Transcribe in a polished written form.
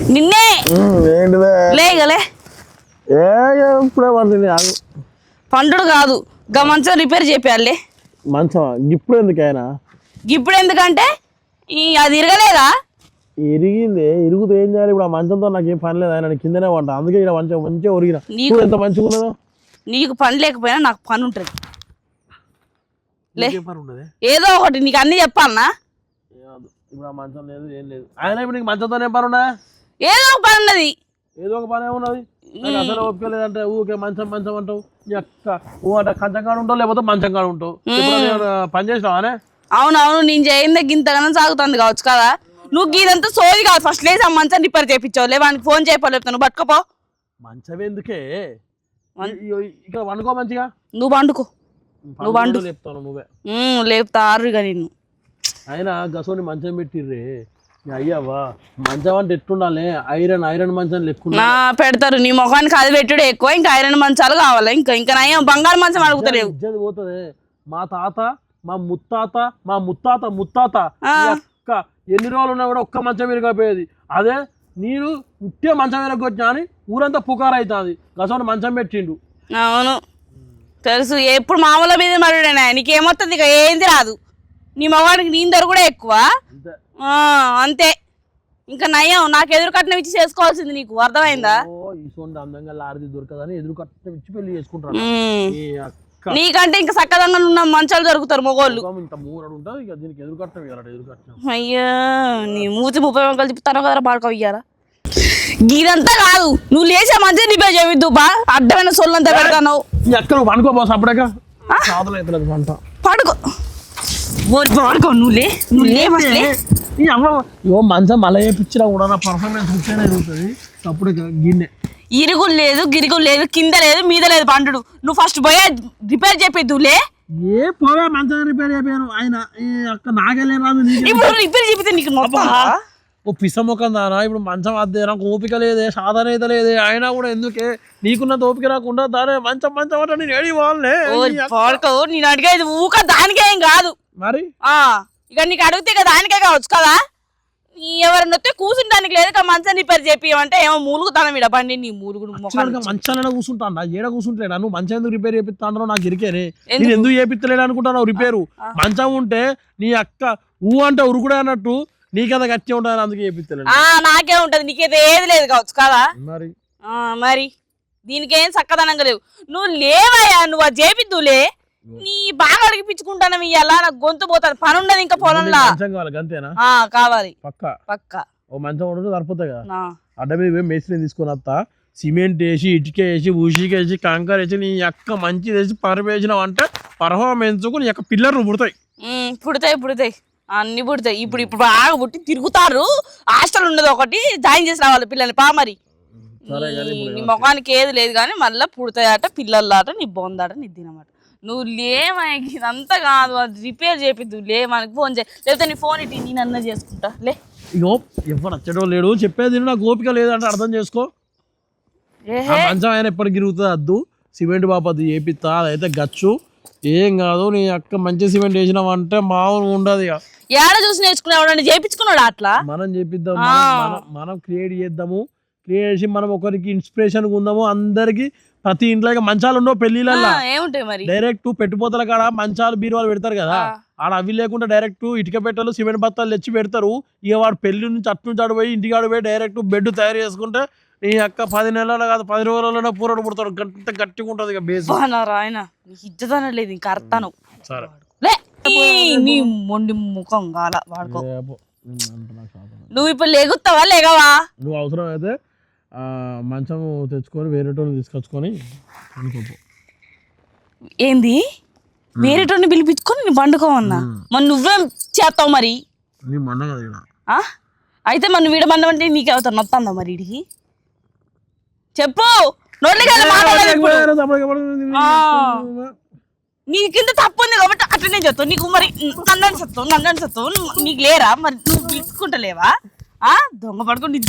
నిన్నే ఏంటిదే లేగలే ఇప్పుడే పడుతుంది పండుడు కాదు గా మంచం రిపేర్ చేయాలి మంచం ఇప్పుడు ఎందుకైనా ఇప్పుడు ఎందుకంటే అది ఇరగలేదా ఇరిగింది ఇరుగుతూ ఏం చేయాలి ఇప్పుడు ఆ మంచంతో నాకు ఏం పని లేదు ఆయన కిందనే వంట అందుకే ఇక్కడ మంచిగా మంచిగా ఒరిగిన నీకు ఎంత మంచిగా ఉన్నదో నీకు పని లేకపోయినా నాకు పని ఉంటుంది పని ఉండదు ఏదో ఒకటి నీకు అన్ని చెప్పాలనా ఇప్పుడు ఆ మంచం లేదు ఏం లేదు ఆయన ఇప్పుడు నీకు మంచంతో ఏం పని ఉన్నదా ఏదో ఒక పని ఉన్నది ఏదో ఒక పని ఏమున్నది అసలు ఓపిక లేదంటే ఊకే మంచం మంచం అంటావు నీ అక్క అంటే కంచం కాడ ఉంటావు లేకపోతే మంచం కాడ ఉంటావు పని చేసినావానే అవునవును నేను చేయిందే గింతగానో సాగుతుంది కావచ్చు కదా నువ్వు గీదంతా సోది కాదు ఫస్ట్ లేసి ఆ మంచం రిపేర్ చేయించావు లేవానికి ఫోన్ చేయలేపుతా నువ్వు పట్టుకోపో మంచం ఎందుకే ఇక్కడ వండుకో మంచిగా నువ్వు వండుకో నువ్వు వండు లేపుతాను నువ్వే లేపుతారుగా నిన్ను అయినా గసోని మంచం పెట్టిర్రే అయ్యావా మంచం అంటే ఎట్టుండాలి ఐరన్ మంచం లెక్క పెడతారు నీ ముఖానికి అది పెట్టుడు ఎక్కువ ఇంకా ఐరన్ మంచాలు కావాలి ఇంకా నయం బంగారు మంచం అడుగుతలేవు ఇజ్జది పోతుంది మా తాత మా ముత్తాత అక్క ఎన్ని రోజులు ఉన్నా కూడా ఒక్క మంచం విరగపోయేది అదే నేను ముట్టే మంచం విరగొచ్చినా అని ఊరంతా పుకారు అవుతుంది గసోని మంచం పెట్టిండు అవును తెలుసు ఎప్పుడు మామూలు మీద మరుడేనా నీకేమొస్తుంది ఇక ఏంది రాదు నీ మగవానికి నీ ధర కూడా ఎక్కువ అంతే ఇంకా నయం నాకు ఎదురు కట్నం ఇచ్చి చేసుకోవాల్సింది నీకు అర్థమైందా అందంగా లారీ దొరకదని ఎదురు కట్నం ఇచ్చి పెళ్లి చేసుకుంటారు నీకంటే ఇంకా చక్కదంగా ఉన్న మంచాలు దొరుకుతారు మగోళ్ళు అయ్యా నీ మూతి 30 వంకలు తిప్పుతాను కదా బాడుకో ఇయ్యారా ఇదంతా కాదు నువ్వు లేచే మంచిగా రిపేర్ చేయొద్దు బా అడ్డమైన సొల్లంతా పెడతాను పడుకో పడుకో నువ్వు మంచం మళ్ళీ వేయించినా కూడా నా పర్ఫార్మెన్స్ ఉంటుంది అప్పుడు గిన్నె ఇరుగులు లేదు గిరుగులు లేదు కింద లేదు మీద లేదు పండు నువ్వు ఫస్ట్ పోయే రిపేర్ చెప్పేద్దులే ఏ పోవే మంచం రిపేర్ అయిపోయాను ఆయన అక్క నాగలే రాదు ఇప్పుడు రిపేర్ చెప్పితే నీకు ఓ పిసముఖం దానా ఇప్పుడు మంచం అద్దే నాకు ఓపిక లేదే సాధన అయితే లేదే అయినా కూడా ఎందుకే నీకున్నంత ఓపిక రాకుండా దానే మంచం అంటే నేను ఏడి వాళ్ళే నేను అడిగేది ఊక దానికే ఏం కాదు మరి ఇక నీకు అడిగితే ఇక దానికే కావచ్చు కదా ఎవరిని వస్తే కూర్చుంటానికి లేదు మంచం రిపేర్ చేపియమంటే ఏమో మూలుగుతాను మీద బండి నీ మూలుగుడు మంచాలనే కూర్చుంటా ఏడ కూర్చుంటలేడా నువ్వు మంచం ఎందుకు రిపేర్ చేపిస్తాను నాకు ఇరికేనే నేను ఎందుకు చేపిస్తలేడు అనుకుంటాను రిపేరు మంచం ఉంటే నీ అక్క అంటే ఉరుకుడే అన్నట్టు నీకదా గట్టి ఉంటుంది అందుకే చేపిస్తలేడు నాకే ఉంటది నీకైతే ఏది లేదు కావచ్చు కదా మరి దీనికేం చక్కదనంగా లేవు నువ్వు లేవయ్యా నువ్వు అది చేపిద్దులే నీ బాగా అడిగిపించుకుంటాను ఇయ్యాల నాకు గొంతు పోతాను పని ఉండదు ఇంకా పొలంలో కావాలి పక్క ఓ మంచం ఉండదు సరిపోతాయి కదా అడ్డ మీద మేస్త్రిని తీసుకొని వస్తా సిమెంట్ వేసి ఇటుక వేసి ఊసిక వేసి కంకర వేసి నీ యొక్క మంచి వేసి పరవేసినావు అంటే పర్ఫార్మెన్స్ నీ యొక్క పిల్లలు పుడతాయి అన్ని పుడతాయి ఇప్పుడు బాగా పుట్టి తిరుగుతారు హాస్టల్ ఉండదు ఒకటి జాయిన్ చేసి రావాలి పిల్లల్ని మరి నీ ముఖానికి ఏది లేదు కానీ మళ్ళీ పుడతాయట పిల్లలాట నీ బొందాట నీ తినమాట నువ్వు లేమకి ఇదంతా కాదు అది రిపేర్ చేపిద్దు లే మనకి ఫోన్ చేయి లేకపోతే నీ ఫోన్ ఇట్టి నేను అన్న చేసుకుంటా లే ఇగో ఎవరు వచ్చేటో లేడు చెప్పేది నాకు ఓపిక లేదంటే అర్థం చేసుకో మంచం ఆయన ఎప్పటికి తిరుగుతుంది అద్దు సిమెంట్ బాపది చేపిస్తా అదైతే గచ్చు ఏం కాదు నీ అక్క మంచి సిమెంట్ వేసినావంటే మామూలుగా ఉండదు ఇక ఏడ చూసి నేర్చుకున్నాడు చేయించుకున్నాడు అట్లా మనం చేపిద్దాం మనం క్రియేట్ చేద్దాము క్రియేట్ చేసి మనం ఒకరికి ఇన్స్పిరేషన్ ఉందాము అందరికి ప్రతి ఇంట్లో మంచాలు ఉండవు పెళ్లిళ్ళల్లో డైరెక్ట్ పెట్టుపోతల కాడ మంచాలు బీరువాలు పెడతారు కదా ఆడ అవి లేకుండా డైరెక్ట్ ఇటుక పెట్టలు సిమెంట్ బత్తాలు తెచ్చి పెడతారు ఇక వాడు పెళ్లి నుంచి అటు నుంచి ఆడిపోయి ఇంటికి ఆడిపోయి డైరెక్ట్ బెడ్ తయారు చేసుకుంటే నీ అక్క 10 నెలలు కాదు 10 రోజులలో పూరడు పుడతాడు గంట గట్టిగా ఉంటది ఇక బేస్ లేదు ఇంకా అర్థాను నీ మొండి ముఖం గాల వాడుకో నువ్వు ఇప్పుడు లేగుతావా లేగవా నువ్వు అవసరం అయితే మంచం తెచ్చుకొని వేరేటోని తీసుకొచ్చుకొని పండుకోపో ఏంది వేరేటోని పిలిపించుకొని నేను పండుకోమన్నా మరి నువ్వేం చేస్తావు మరి అయితే మన వీడ మండమంటే నీకు అవుతాను నొత్తందా మరి ఇడికి చెప్పు నీ కింద తప్పు ఉంది కాబట్టి అట్లనే చెప్తావు నీకు మరి నన్ను సత్తావు నీకు లేరా మరి నువ్వు పిలుచుకుంటలేవా దొంగ పడుకొని